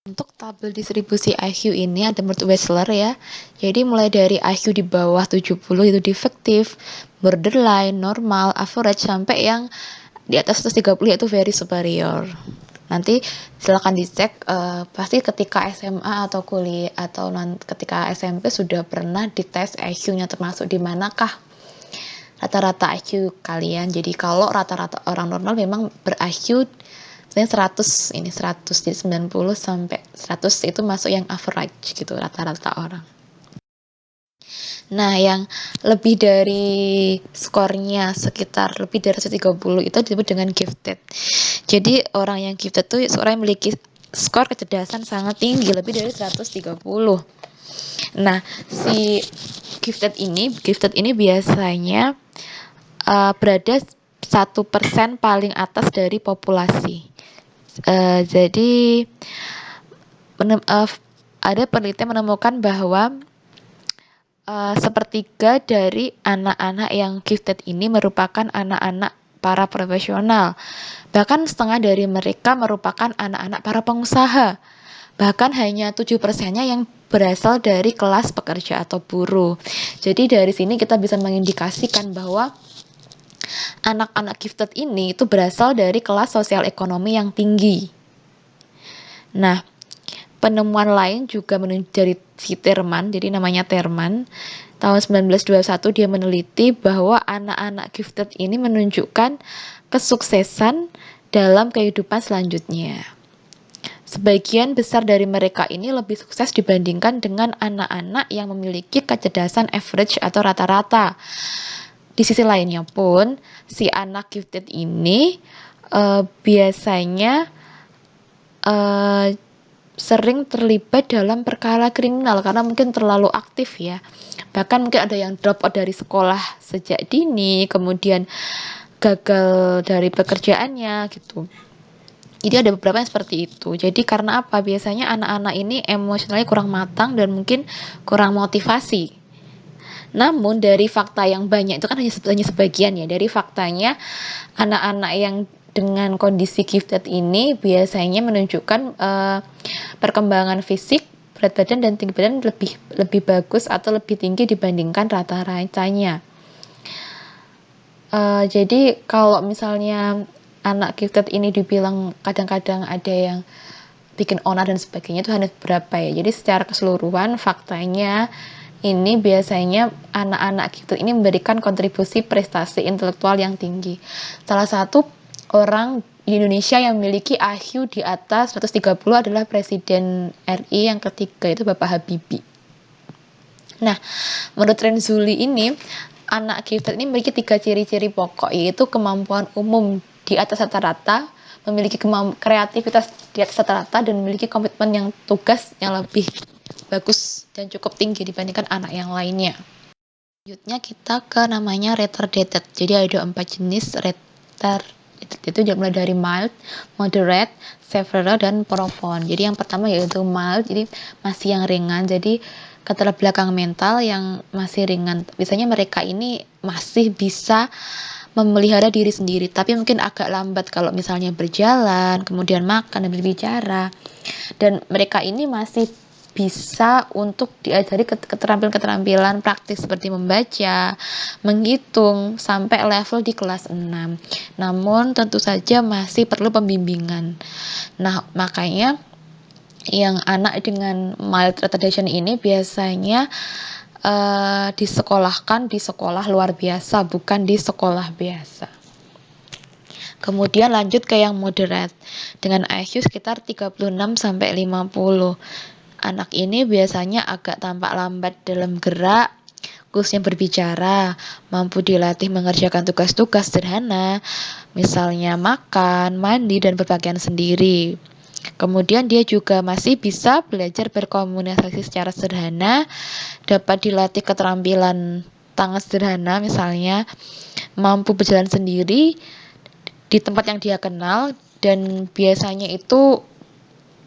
Untuk tabel distribusi IQ ini ada menurut Wechsler ya. Jadi mulai dari IQ di bawah 70 itu defektif, borderline, normal, average, sampai yang di atas 130 yaitu very superior. Nanti silakan dicek, pasti ketika SMA atau kuliah atau ketika SMP sudah pernah dites IQ-nya termasuk di manakah rata-rata IQ kalian. Jadi kalau rata-rata orang normal memang ber-IQ misalnya 100, ini 100, jadi 90 sampai 100 itu masuk yang average gitu, rata-rata orang. Nah, yang lebih dari skornya sekitar lebih dari 130 itu disebut dengan gifted. Jadi orang yang gifted itu seorang yang memiliki skor kecerdasan sangat tinggi, lebih dari 130. Nah, si gifted ini biasanya berada 1% paling atas dari populasi. Jadi ada penelitian menemukan bahwa sepertiga dari anak-anak yang gifted ini merupakan anak-anak para profesional. Bahkan setengah dari mereka merupakan anak-anak para pengusaha. Bahkan hanya 7%-nya yang berasal dari kelas pekerja atau buruh. Jadi dari sini kita bisa mengindikasikan bahwa anak-anak gifted ini itu berasal dari kelas sosial ekonomi yang tinggi. Nah, penemuan lain juga dari si Terman, jadi namanya Terman. Tahun 1921 dia meneliti bahwa anak-anak gifted ini menunjukkan kesuksesan dalam kehidupan selanjutnya. Sebagian besar dari mereka ini lebih sukses dibandingkan dengan anak-anak yang memiliki kecerdasan average atau rata-rata. Di sisi lainnya pun, si anak gifted ini biasanya sering terlibat dalam perkara kriminal karena mungkin terlalu aktif ya. Bahkan mungkin ada yang drop out dari sekolah sejak dini, kemudian gagal dari pekerjaannya gitu. Jadi ada beberapa yang seperti itu. Jadi karena apa? Biasanya anak-anak ini emosionalnya kurang matang dan mungkin kurang motivasi. Namun dari fakta yang banyak itu kan hanya sebagian ya. Dari faktanya anak-anak yang dengan kondisi gifted ini biasanya menunjukkan perkembangan fisik, berat badan dan tinggi badan lebih bagus atau lebih tinggi dibandingkan rata-ratanya. Jadi kalau misalnya anak gifted ini dibilang kadang-kadang ada yang bikin onar dan sebagainya itu hanya berapa ya. Jadi secara keseluruhan faktanya ini biasanya anak-anak gifted ini memberikan kontribusi prestasi intelektual yang tinggi. Salah satu orang di Indonesia yang memiliki IQ di atas 130 adalah Presiden RI yang ketiga, itu Bapak Habibie. Nah, menurut Renzulli ini, anak gifted ini memiliki 3 ciri-ciri pokok, yaitu kemampuan umum di atas rata-rata, memiliki kreativitas di atas rata-rata, dan memiliki komitmen yang tugas yang lebih bagus dan cukup tinggi dibandingkan anak yang lainnya. Selanjutnya kita ke namanya retarded. Jadi ada 4 jenis retarded, itu mulai dari mild, moderate, severe, dan profound. Jadi yang pertama yaitu mild, jadi masih yang ringan. Jadi keterbelakangan belakang mental yang masih ringan. Biasanya mereka ini masih bisa memelihara diri sendiri, tapi mungkin agak lambat kalau misalnya berjalan, kemudian makan dan berbicara. Dan mereka ini masih bisa untuk diajari keterampilan-keterampilan praktis seperti membaca, menghitung sampai level di kelas 6. Namun tentu saja masih perlu pembimbingan. Nah, makanya yang anak dengan mild retardation ini biasanya disekolahkan di sekolah luar biasa, bukan di sekolah biasa. Kemudian lanjut ke yang moderate dengan IQ sekitar 36 sampai 50. Anak ini biasanya agak tampak lambat dalam gerak, khususnya berbicara, mampu dilatih mengerjakan tugas-tugas sederhana, misalnya makan, mandi, dan berpakaian sendiri. Kemudian dia juga masih bisa belajar berkomunikasi secara sederhana, dapat dilatih keterampilan tangan sederhana, misalnya mampu berjalan sendiri di tempat yang dia kenal, dan biasanya itu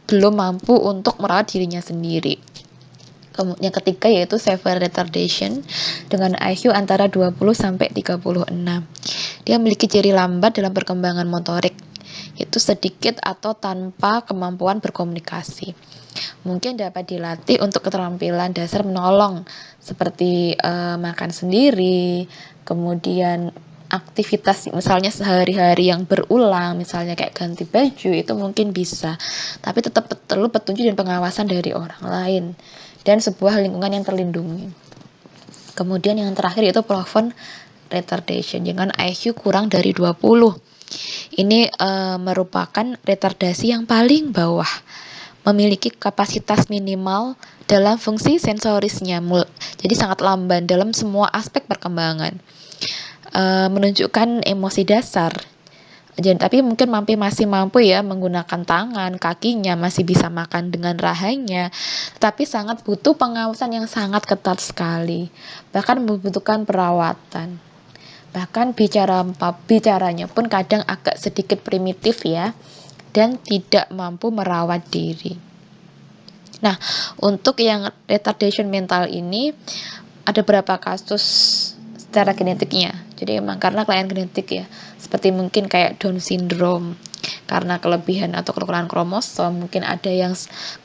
belum mampu untuk merawat dirinya sendiri. Yang ketiga yaitu severe retardation dengan IQ antara 20 sampai 36. Dia memiliki ciri lambat dalam perkembangan motorik. itu sedikit atau tanpa kemampuan berkomunikasi. Mungkin dapat dilatih untuk keterampilan dasar menolong seperti makan sendiri, kemudian aktivitas misalnya sehari-hari yang berulang, misalnya kayak ganti baju, itu mungkin bisa. Tapi tetap perlu petunjuk dan pengawasan dari orang lain dan sebuah lingkungan yang terlindungi. Kemudian yang terakhir itu profound retardation dengan IQ kurang dari 20. Ini merupakan retardasi yang paling bawah, memiliki kapasitas minimal dalam fungsi sensorisnya, jadi sangat lamban dalam semua aspek perkembangan, menunjukkan emosi dasar. Jadi, tapi mungkin masih mampu ya menggunakan tangan, kakinya, masih bisa makan dengan rahangnya, tapi sangat butuh pengawasan yang sangat ketat sekali, bahkan membutuhkan perawatan. Bahkan bicaranya pun kadang agak sedikit primitif ya, dan tidak mampu merawat diri. Nah, untuk yang retardation mental ini ada beberapa kasus secara genetiknya. Jadi emang karena kelainan genetik ya, seperti mungkin kayak Down syndrome, karena kelebihan atau kekurangan kromosom, mungkin ada yang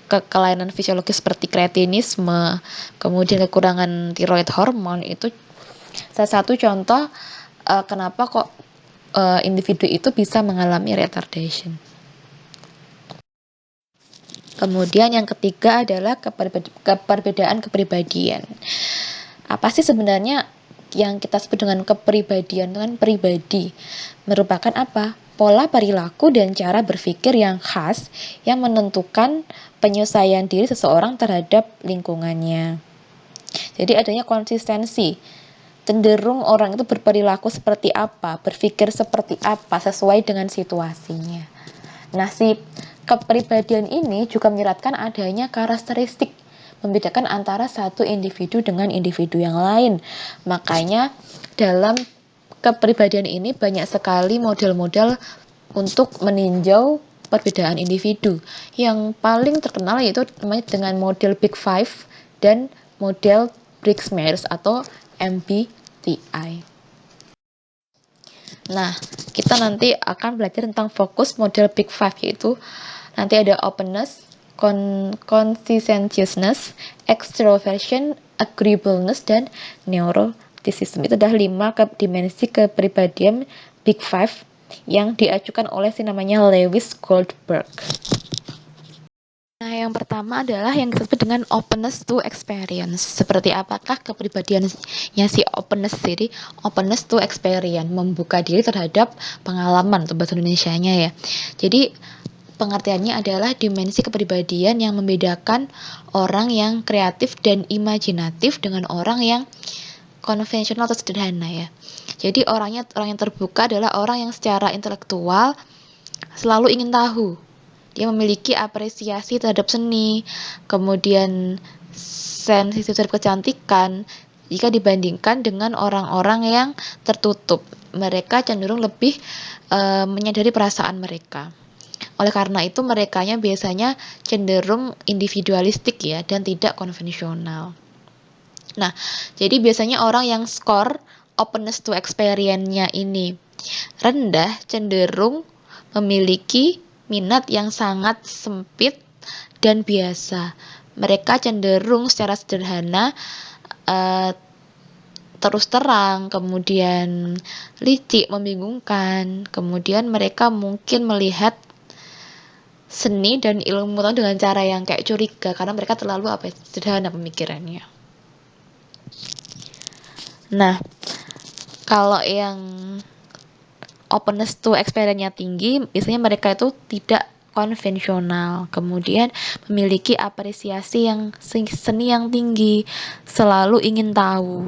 kelainan fisiologis seperti kretinisme, kemudian kekurangan tiroid hormon, itu salah satu contoh kenapa kok individu itu bisa mengalami retardation. Kemudian yang ketiga adalah perbedaan kepribadian. Apa sih sebenarnya yang kita sebut dengan kepribadian? Dengan pribadi merupakan apa? Pola perilaku dan cara berpikir yang khas yang menentukan penyesuaian diri seseorang terhadap lingkungannya. Jadi adanya konsistensi, cenderung orang itu berperilaku seperti apa, berpikir seperti apa sesuai dengan situasinya. Nah, si kepribadian ini juga menyeratkan adanya karakteristik membedakan antara satu individu dengan individu yang lain. Makanya dalam kepribadian ini banyak sekali model-model untuk meninjau perbedaan individu. Yang paling terkenal yaitu dengan model Big Five dan model Briggs-Myers atau MBTI. Nah, kita nanti akan belajar tentang fokus model Big Five, yaitu nanti ada openness, conscientiousness, extroversion, agreeableness, dan neuroticism. Itu adalah 5 dimensi kepribadian Big Five yang diajukan oleh si namanya Lewis Goldberg. Nah, yang pertama adalah yang disebut dengan openness to experience. Seperti apakah kepribadiannya si openness sendiri? Openness to experience, membuka diri terhadap pengalaman, atau bahasa Indonesianya ya. Jadi, pengertiannya adalah dimensi kepribadian yang membedakan orang yang kreatif dan imajinatif dengan orang yang konvensional atau sederhana ya. Jadi, orang yang terbuka adalah orang yang secara intelektual selalu ingin tahu. Dia memiliki apresiasi terhadap seni, kemudian sensitif terhadap kecantikan, jika dibandingkan dengan orang-orang yang tertutup. Mereka cenderung lebih menyadari perasaan mereka. Oleh karena itu, merekanya biasanya cenderung individualistik ya, dan tidak konvensional. Nah, jadi biasanya orang yang skor openness to experience-nya ini rendah cenderung memiliki minat yang sangat sempit dan biasa. Mereka cenderung secara sederhana, terus terang, kemudian licik, membingungkan. Kemudian mereka mungkin melihat seni dan ilmu dengan cara yang kayak curiga, karena mereka terlalu sederhana pemikirannya. Nah, kalau yang openness to experience-nya tinggi, biasanya mereka itu tidak konvensional, kemudian memiliki apresiasi yang seni yang tinggi, selalu ingin tahu.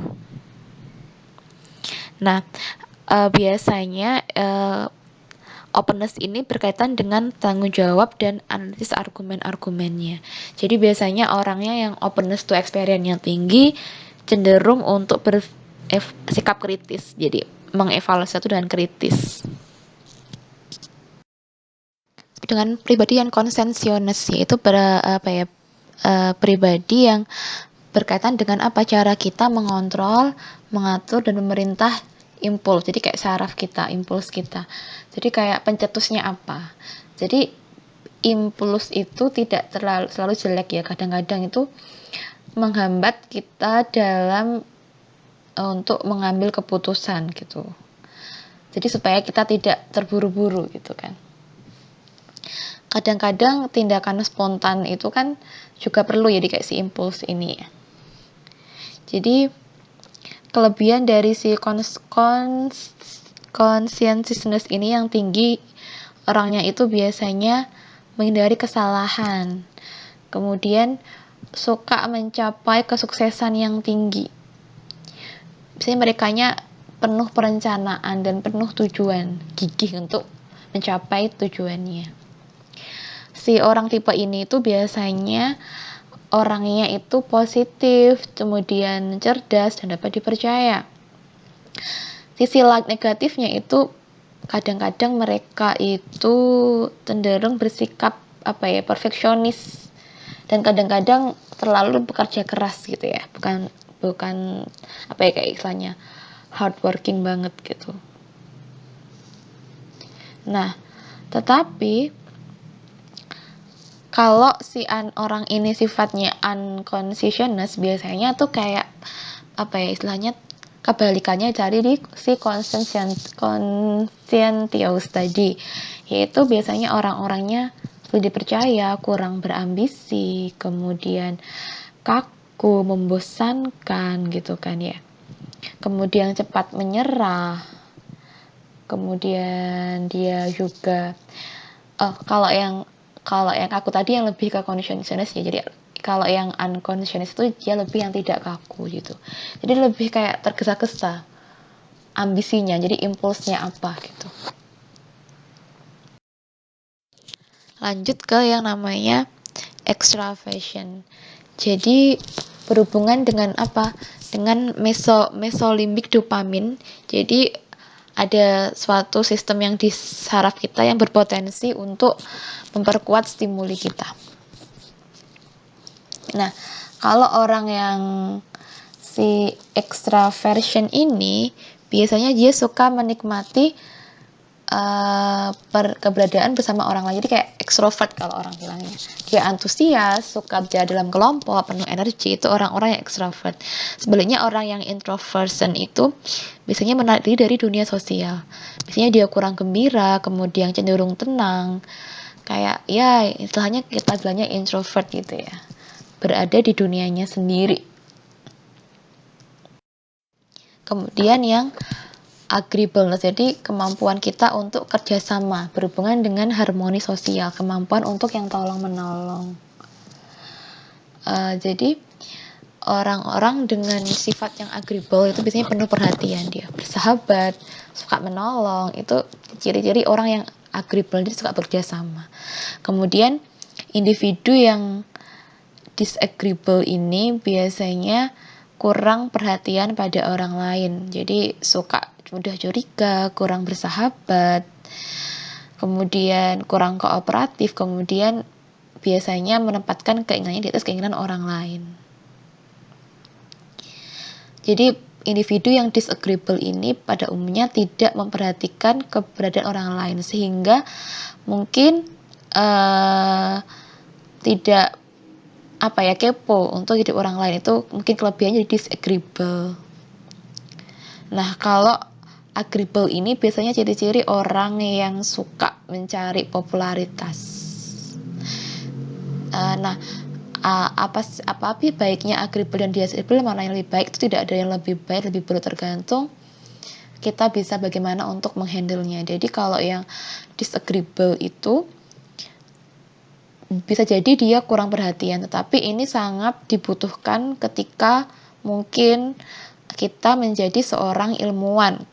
Nah, biasanya openness ini berkaitan dengan tanggung jawab dan analisis argumen-argumennya. Jadi biasanya orangnya yang openness to experience-nya tinggi cenderung untuk bersikap kritis, jadi mengevaluasi itu dengan kritis. Dengan pribadi yang konsensionis, yaitu pribadi yang berkaitan dengan apa cara kita mengontrol, mengatur, dan memerintah impuls. Jadi kayak saraf kita, impuls kita. Jadi kayak pencetusnya apa. Jadi impuls itu tidak selalu jelek ya. Kadang-kadang itu menghambat kita dalam untuk mengambil keputusan gitu. Jadi supaya kita tidak terburu-buru gitu kan. Kadang-kadang tindakan spontan itu kan juga perlu ya kayak si impuls ini ya. Jadi kelebihan dari si conscientiousness ini yang tinggi, orangnya itu biasanya menghindari kesalahan. Kemudian suka mencapai kesuksesan yang tinggi. Biasanya merekanya penuh perencanaan dan penuh tujuan, gigih untuk mencapai tujuannya. Si orang tipe ini itu biasanya orangnya itu positif, kemudian cerdas dan dapat dipercaya. Sisi negatifnya itu kadang-kadang mereka itu cenderung bersikap perfeksionis dan kadang-kadang terlalu bekerja keras gitu ya, bukan kayak istilahnya hardworking banget gitu. Nah, tetapi kalau si orang ini sifatnya unconscious, biasanya tuh kayak istilahnya kebalikannya dari di si conscientious tadi, yaitu biasanya orang-orangnya sulit dipercaya, kurang berambisi, kemudian kaku, membosankan gitu kan ya. Kemudian cepat menyerah. Kemudian dia juga kalau yang kaku tadi yang lebih ke conscientiousness ya. Jadi kalau yang unconscious itu dia lebih yang tidak kaku gitu. Jadi lebih kayak tergesa-gesa ambisinya. Jadi impulsnya apa gitu. Lanjut ke yang namanya extraversion. Jadi berhubungan dengan apa? Dengan mesolimbik dopamin. Jadi ada suatu sistem yang di saraf kita yang berpotensi untuk memperkuat stimuli kita. Nah, kalau orang yang si extraversion ini biasanya dia suka menikmati keberadaan bersama orang lain. Jadi kayak extrovert kalau orang bilangnya. Dia antusias, suka berada dalam kelompok, penuh energi, itu orang-orang yang extrovert. Sebaliknya orang yang introversion itu biasanya menarik diri dari dunia sosial. Biasanya dia kurang gembira, kemudian cenderung tenang. Kayak ya istilahnya kita bilangnya introvert gitu ya. Berada di dunianya sendiri. Kemudian yang agreeableness, jadi kemampuan kita untuk kerjasama berhubungan dengan harmoni sosial, kemampuan untuk yang tolong-menolong. Jadi orang-orang dengan sifat yang agreeable itu biasanya penuh perhatian, dia bersahabat, suka menolong, itu ciri-ciri orang yang agreeable, dia suka bekerjasama. Kemudian individu yang disagreeable ini biasanya kurang perhatian pada orang lain, jadi suka mudah curiga, kurang bersahabat, kemudian kurang kooperatif, kemudian biasanya menempatkan keinginannya di atas keinginan orang lain. Jadi individu yang disagreeable ini pada umumnya tidak memperhatikan keberadaan orang lain, sehingga mungkin tidak kepo untuk hidup orang lain. Itu mungkin kelebihannya disagreeable. Nah, kalau agreeable ini biasanya ciri-ciri orang yang suka mencari popularitas. Apa baiknya agreeable dan disagreeable, mana yang lebih baik? Itu tidak ada yang lebih baik, lebih buruk, tergantung kita bisa bagaimana untuk menghandle-nya. Jadi kalau yang disagreeable itu bisa jadi dia kurang perhatian, tetapi ini sangat dibutuhkan ketika mungkin kita menjadi seorang ilmuwan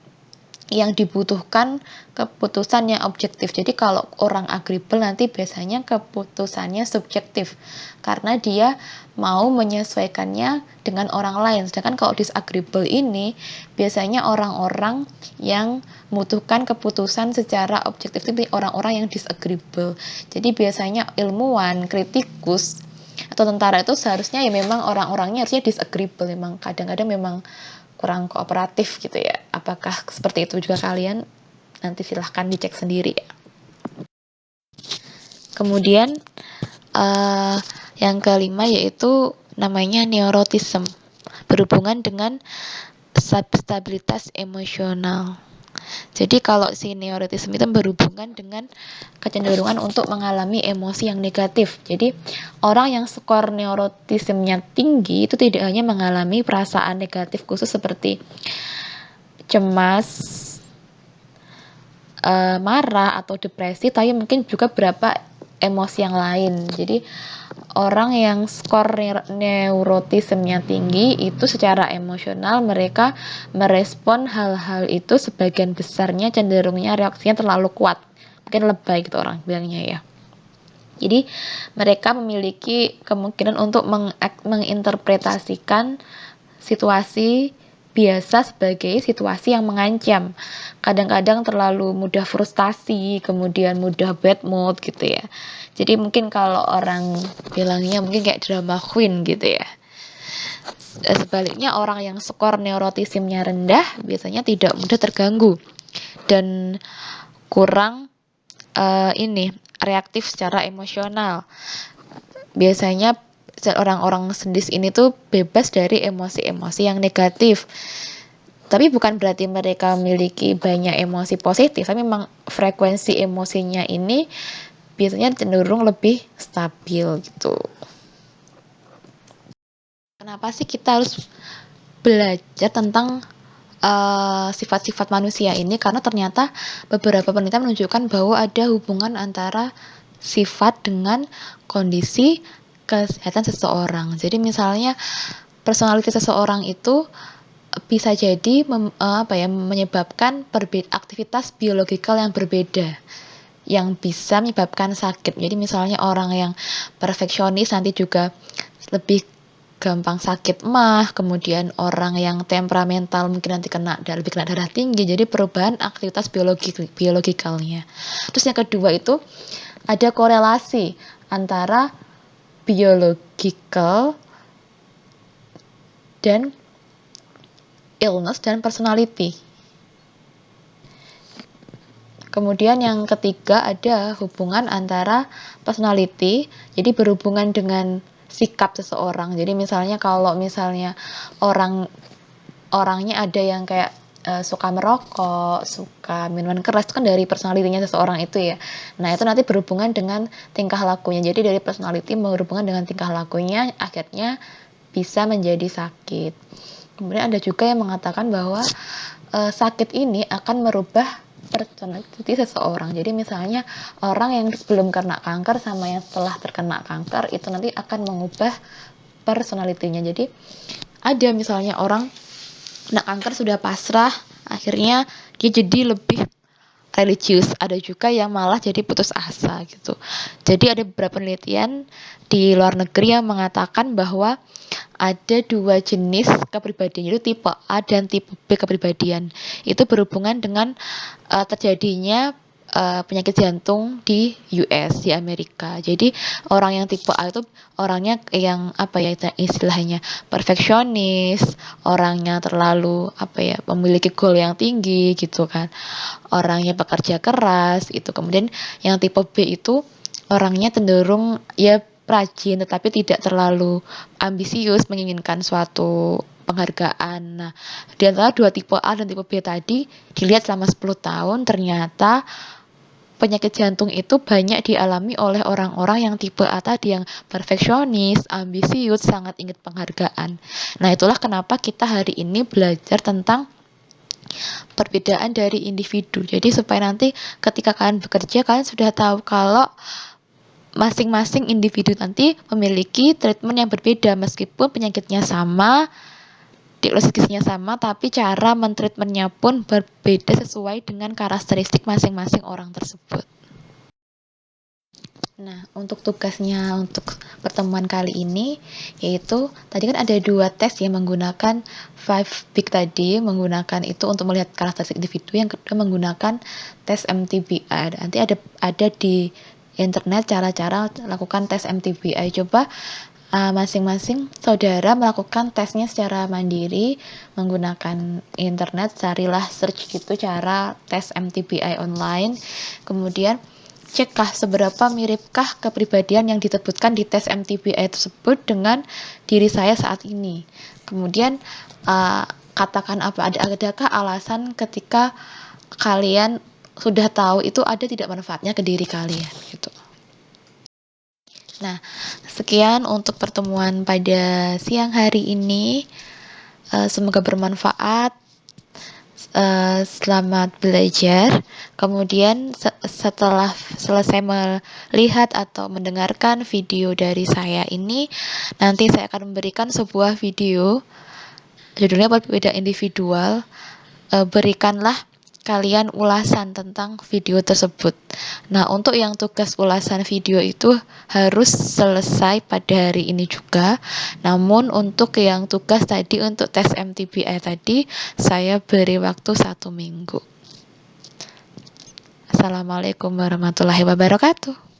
yang dibutuhkan keputusan yang objektif. Jadi kalau orang agreeable nanti biasanya keputusannya subjektif karena dia mau menyesuaikannya dengan orang lain. Sedangkan kalau disagreeable ini biasanya orang-orang yang membutuhkan keputusan secara objektif itu orang-orang yang disagreeable. Jadi biasanya ilmuwan, kritikus atau tentara itu seharusnya ya memang orang-orangnya harusnya disagreeable, memang kadang-kadang memang kurang kooperatif gitu ya, apakah seperti itu juga kalian? Nanti silahkan dicek sendiri ya. Kemudian yang kelima yaitu namanya neurotism, berhubungan dengan stabilitas emosional. Jadi kalau si neurotism itu berhubungan dengan kecenderungan untuk mengalami emosi yang negatif. Jadi orang yang skor neurotismnya tinggi itu tidak hanya mengalami perasaan negatif khusus seperti cemas, marah atau depresi, tapi mungkin juga beberapa emosi yang lain. Jadi orang yang skor neurotismenya tinggi itu secara emosional mereka merespon hal-hal itu sebagian besarnya cenderungnya reaksinya terlalu kuat, mungkin lebay gitu orang bilangnya ya. Jadi mereka memiliki kemungkinan untuk menginterpretasikan situasi biasa sebagai situasi yang mengancam. Kadang-kadang terlalu mudah frustasi, kemudian mudah bad mood gitu ya. Jadi mungkin kalau orang bilangnya mungkin kayak drama queen gitu ya. Sebaliknya orang yang skor neurotismnya rendah biasanya tidak mudah terganggu dan kurang reaktif secara emosional. Biasanya orang-orang sendis ini tuh bebas dari emosi-emosi yang negatif. Tapi bukan berarti mereka memiliki banyak emosi positif, tapi memang frekuensi emosinya ini biasanya cenderung lebih stabil gitu. Kenapa sih kita harus belajar tentang sifat-sifat manusia ini? Karena ternyata beberapa penelitian menunjukkan bahwa ada hubungan antara sifat dengan kondisi kesehatan seseorang. Jadi misalnya personalitas seseorang itu bisa jadi menyebabkan aktivitas biologikal yang berbeda yang bisa menyebabkan sakit. Jadi misalnya orang yang perfeksionis nanti juga lebih gampang sakit mah, kemudian orang yang temperamental mungkin nanti lebih kena darah tinggi. Jadi perubahan aktivitas biologikalnya. Terus yang kedua itu ada korelasi antara biological dan illness dan personality. Kemudian yang ketiga ada hubungan antara personality, jadi berhubungan dengan sikap seseorang. Jadi misalnya kalau misalnya orangnya ada yang kayak suka merokok, suka minuman keras, itu kan dari personalitinya seseorang itu ya. Nah itu nanti berhubungan dengan tingkah lakunya. Jadi dari personality berhubungan dengan tingkah lakunya, akhirnya bisa menjadi sakit. Kemudian ada juga yang mengatakan bahwa sakit ini akan merubah personality seseorang. Jadi misalnya orang yang belum kena kanker sama yang setelah terkena kanker itu nanti akan mengubah personality-nya. Jadi ada misalnya orang kena kanker sudah pasrah, akhirnya dia jadi lebih religius. Ada juga yang malah jadi putus asa gitu. Jadi ada beberapa penelitian di luar negeri yang mengatakan bahwa ada dua jenis kepribadian, yaitu tipe A dan tipe B kepribadian. Itu berhubungan dengan terjadinya penyakit jantung di US, di Amerika. Jadi orang yang tipe A itu orangnya yang istilahnya perfeksionis, orangnya terlalu memiliki goal yang tinggi gitu kan. Orangnya pekerja keras itu. Kemudian yang tipe B itu orangnya cenderung ya rajin tetapi tidak terlalu ambisius menginginkan suatu penghargaan. Nah, di antara dua tipe A dan tipe B tadi dilihat selama 10 tahun ternyata penyakit jantung itu banyak dialami oleh orang-orang yang tipe A tadi, yang perfeksionis, ambisius, sangat ingin penghargaan. Nah, itulah kenapa kita hari ini belajar tentang perbedaan dari individu. Jadi supaya nanti ketika kalian bekerja, kalian sudah tahu kalau masing-masing individu nanti memiliki treatment yang berbeda meskipun penyakitnya sama, diagnosisnya sama, tapi cara mentreatmentnya pun berbeda sesuai dengan karakteristik masing-masing orang tersebut. Nah, untuk tugasnya untuk pertemuan kali ini, yaitu tadi kan ada 2 tes yang menggunakan 5 tadi, menggunakan itu untuk melihat karakteristik individu, yang kedua menggunakan tes MTBI. Nanti ada di internet cara-cara lakukan tes MTBI. Coba masing-masing saudara melakukan tesnya secara mandiri menggunakan internet, carilah search gitu cara tes MTBI online, kemudian cekkah seberapa miripkah kepribadian yang disebutkan di tes MTBI tersebut dengan diri saya saat ini. Kemudian katakan adakah alasan ketika kalian sudah tahu itu ada tidak manfaatnya ke diri kalian gitu. Nah, sekian untuk pertemuan pada siang hari ini. Semoga bermanfaat. Selamat belajar. Kemudian setelah selesai melihat atau mendengarkan video dari saya ini, nanti saya akan memberikan sebuah video, judulnya berbeda individual. Berikanlah kalian ulasan tentang video tersebut. Nah, untuk yang tugas ulasan video itu harus selesai pada hari ini juga. Namun untuk yang tugas tadi untuk tes MTBI tadi, saya beri waktu 1 minggu. Assalamualaikum warahmatullahi wabarakatuh.